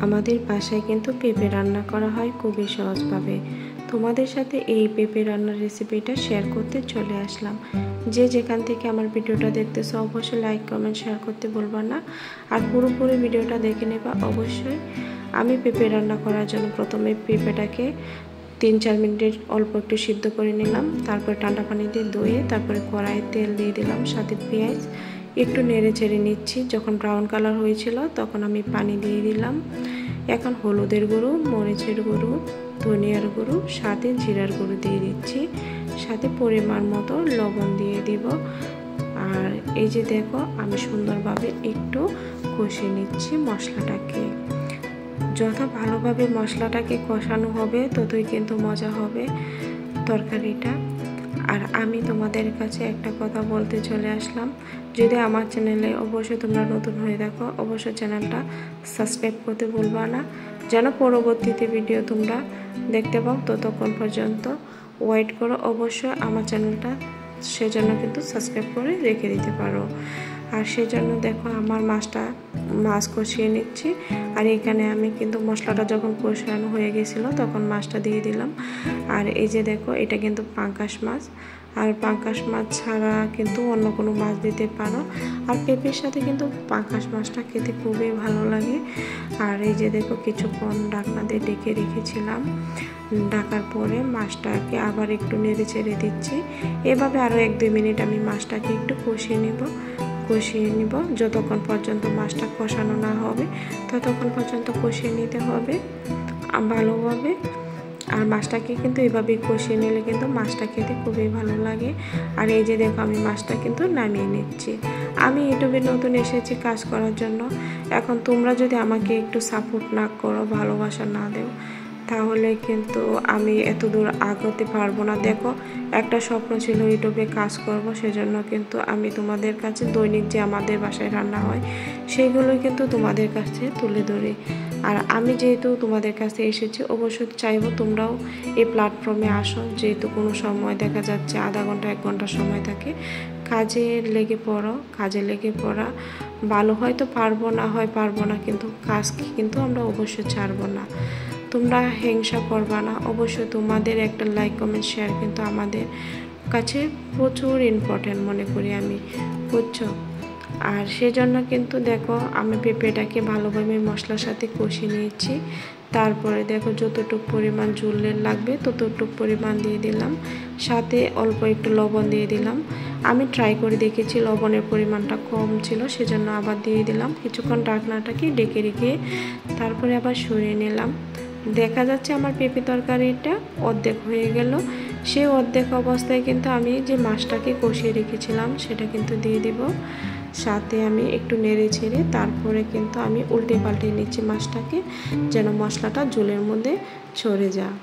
আমাদের বাসায় কিন্তু পেঁপে রান্না করা হয় খুবই সহজভাবে। তোমাদের সাথে এই পেঁপে রান্নার রেসিপিটা শেয়ার করতে চলে আসলাম। যে যেখান থেকে আমার ভিডিওটা দেখতেছো অবশ্যই লাইক কমেন্ট শেয়ার করতে ভুলবা না, আর পুরোপুরি ভিডিওটা দেখে নেবা অবশ্যই। আমি পেঁপে রান্না করার জন্য প্রথমে পেঁপেটাকে 3-4 মিনিট অল্প একটু সিদ্ধ করে নিলাম, তারপর ঠান্ডা পানি দিয়ে ধুয়ে তারপরে কড়াইয়ে তেল দিয়ে দিলাম, সাথে পেঁয়াজ একটু নেড়ে চেড়ে নিচ্ছি। যখন ব্রাউন কালার হয়েছিল তখন আমি পানি দিয়ে দিলাম। এখন হলুদের গুঁড়ো, মরিচের গুঁড়ো, ধনিয়ার গুঁড়ো, সাথে জিরার গুঁড়ো দিয়ে দিচ্ছি, সাথে পরিমাণ মতো লবণ দিয়ে দিব। আর এই যে দেখো আমি সুন্দরভাবে একটু কষিয়ে নিচ্ছি মশলাটাকে। যত ভালোভাবে মশলাটাকে কষানো হবে ততই কিন্তু মজা হবে তরকারিটা। আর আমি তোমাদের কাছে একটা কথা বলতে চলে আসলাম, যদি আমার চ্যানেলে অবশ্যই তোমরা নতুন হয়ে থাকো অবশ্যই চ্যানেলটা সাবস্ক্রাইব করতে ভুলবা না, যেন পরবর্তীতে ভিডিও তোমরা দেখতে পাও। ততক্ষণ পর্যন্ত ওয়েট করো অবশ্যই আমার চ্যানেলটা, সেজন্য কিন্তু সাবস্ক্রাইব করে রেখে দিতে পারো। আর সেজন্য দেখো আমার মাছ কষিয়ে নিচ্ছি। আর এখানে আমি কিন্তু মশলাটা যখন কষানো হয়ে গেছিলো তখন মাছটা দিয়ে দিলাম। আর এই যে দেখো এটা কিন্তু পাঙ্গাস মাছ, আর পাঙ্গাস মাছ ছাড়া কিন্তু অন্য কোনো মাছ দিতে পারো। আর পেঁপের সাথে কিন্তু পাঙ্গাস মাছটা খেতে খুবই ভালো লাগে। আর এই যে দেখো কিছুক্ষণ ঢাকনা দিয়ে ঢেকে রেখেছিলাম, ঢাকার পরে মাছটাকে আবার একটু নেড়ে চেড়ে দিচ্ছি। এভাবে আরও 1-2 মিনিট আমি মাছটাকে একটু কষিয়ে নিব। যতক্ষণ পর্যন্ত মাছটা কষানো না হবে ততক্ষণ পর্যন্ত কষিয়ে নিতে হবে ভালোভাবে। আর মাছটাকে কিন্তু এভাবেই কষিয়ে নিলে কিন্তু মাছটা খেতে খুবই ভালো লাগে। আর এই যে দেখো আমি মাছটা কিন্তু নামিয়ে নিচ্ছি। আমি ইউটিউবে নতুন এসেছি কাজ করার জন্য। এখন তোমরা যদি আমাকে একটু সাপোর্ট না করো, ভালোবাসা না দেও, তাহলে কিন্তু আমি এত দূর আগাতে পারবো না। দেখো একটা স্বপ্ন ছিল ইউটিউবে কাজ করব, সেজন্য কিন্তু আমি তোমাদের কাছে দৈনিক যে আমাদের বাসায় রান্না হয় সেইগুলোই কিন্তু তোমাদের কাছে তুলে ধরি। আর আমি যেহেতু তোমাদের কাছে এসেছি অবশ্যই চাইবো তোমরাও এই প্ল্যাটফর্মে আসো, যেহেতু কোনো সময় দেখা যাচ্ছে আধা ঘন্টা 1 ঘন্টা সময় থাকে, কাজে লেগে পড়া ভালো। হয়তো পারবো না কিন্তু কাজকে কিন্তু আমরা অবশ্যই ছাড়বো না। তোমরা হিংসা করবা না, অবশ্যই তোমাদের একটা লাইক কমেন্ট শেয়ার কিন্তু আমাদের কাছে প্রচুর ইম্পর্টেন্ট মনে করি আমি, বুঝছো। আর সেজন্য কিন্তু দেখো আমি পেঁপেটাকে ভালোভাবে মশলার সাথে কষিয়ে নিয়েছি। তারপরে দেখো যতটুকু পরিমাণ ঝোলের লাগবে ততটুকু পরিমাণ দিয়ে দিলাম, সাথে অল্প একটু লবণ দিয়ে দিলাম। আমি ট্রাই করে দেখেছি লবণের পরিমাণটা কম ছিল, সেজন্য আবার দিয়ে দিলাম। কিছুক্ষণ ঢাকনাটাকে ঢেকে রেখে তারপরে আবার সরিয়ে নিলাম। দেখা যাচ্ছে আমার পেঁপে তরকারিটা অর্ধেক হয়ে গেল। সেই অর্ধেক অবস্থায় কিন্তু আমি যে মাছটাকে কষিয়ে রেখেছিলাম সেটা কিন্তু দিয়ে দিব, সাথে আমি একটু নেড়ে ছেড়ে তারপরে কিন্তু আমি উল্টে পাল্টে নিচ্ছি মাছটাকে, যেন মশলাটা ঝোলের মধ্যে ছড়ে যায়।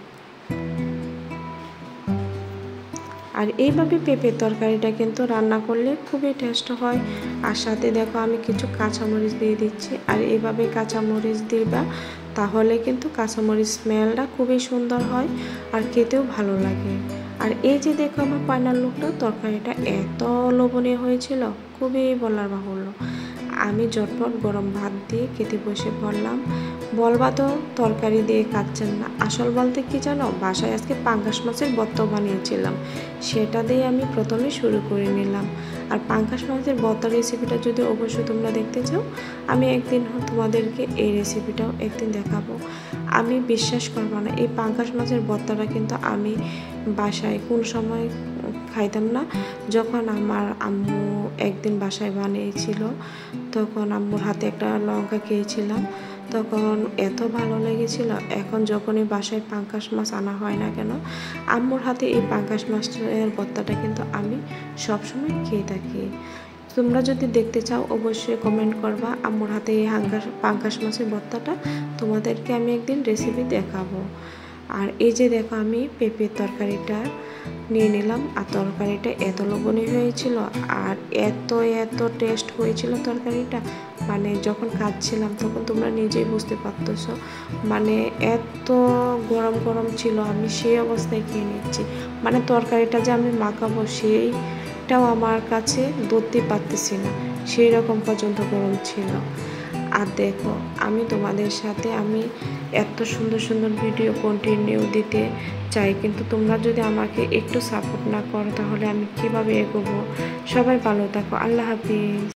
আর এইভাবে পেঁপের তরকারিটা কিন্তু রান্না করলে খুবই টেস্ট হয়। আর সাথে দেখো আমি কিছু কাঁচামরিচ দিয়ে দিচ্ছি। আর এইভাবে কাঁচামরিচ দিবা, তাহলে কিন্তু কাঁচামরিচ স্মেলটা খুবই সুন্দর হয় আর খেতেও ভালো লাগে। আর এই যে দেখো আমার ফাইনাল লুকটা, তরকারিটা এত লোভনীয় হয়েছিল খুবই বলার বাহুল্য। আমি ঝটপট গরম ভাত দিয়ে খেতে বসে পড়লাম। বলবা তো তরকারি দিয়ে খাচ্ছেন না, আসল বলতে কি জানো, বাসায় আজকে পাঙ্গাস মাছের ভর্তা বানিয়েছিলাম, সেটা দিয়ে আমি প্রথমে শুরু করে নিলাম। আর পাঙ্গাস মাছের ভর্তা রেসিপিটা যদি অবশ্যই তোমরা দেখতে চাও, আমি একদিন তোমাদেরকে এই রেসিপিটাও একদিন দেখাবো। আমি বিশ্বাস করবো না, এই পাঙ্গাস মাছের ভর্তাটা কিন্তু আমি বাসায় কোন সময় খাইতাম না। যখন আমার আম্মু একদিন বাসায় বানিয়েছিল তখন আম্মুর হাতে একটা লঙ্কা খেয়েছিলাম, তখন এত ভালো লেগেছিল। এখন যখনই বাসায় পাঙ্গাস মাছ আনা হয় না কেন, আম্মুর হাতে এই পাঙ্গাস মাছের ভর্তাটা কিন্তু আমি সবসময় খেয়ে থাকি। তোমরা যদি দেখতে চাও অবশ্যই কমেন্ট করবা আম্মুর হাতে এই পাঙ্গাস মাছের ভর্তাটা, তোমাদেরকে আমি একদিন রেসিপি দেখাবো। আর এই যে দেখো আমি পেঁপের তরকারিটা নিয়ে নিলাম। আর তরকারিটা এত লোভনীয় হয়েছিল আর এত টেস্ট হয়েছিল তরকারিটা, মানে যখন খাচ্ছিলাম তখন তোমরা নিজেই বুঝতে পারতেছো, মানে এত গরম ছিল, আমি সেই অবস্থায় খেয়ে নিচ্ছি। মানে তরকারিটা যে আমি মাখাবো সেইটাও আমার কাছে ধরতে পারতেছি না, সেই রকম পর্যন্ত গরম ছিল। আর দেখো আমি তোমাদের সাথে আমি এত সুন্দর সুন্দর ভিডিও কন্টিনিউ দিতে চাই, কিন্তু তোমরা যদি আমাকে একটু সাপোর্ট না করো তাহলে আমি কিভাবে এগোবো। সবাই ভালো থাকো, আল্লাহ হাফিজ।